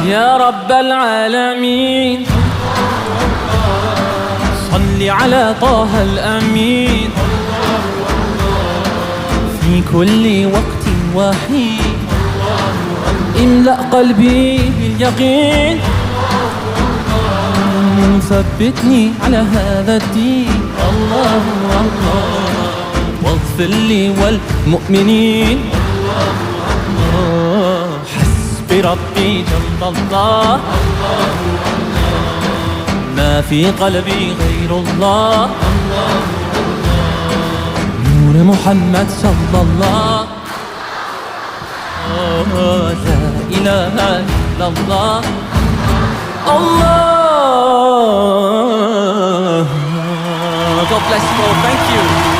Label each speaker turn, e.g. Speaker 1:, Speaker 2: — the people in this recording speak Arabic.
Speaker 1: يا رب العالمين صل على طه الأمين في كل وقت وحين املأ قلبي باليقين ثبتني على هذا الدين الله الله واغفر لي والمؤمنين حسبي ربي جل الله ما في قلبي غير الله نور محمد صلى الله لا إله إلا الله Allah. God bless you all. Thank you.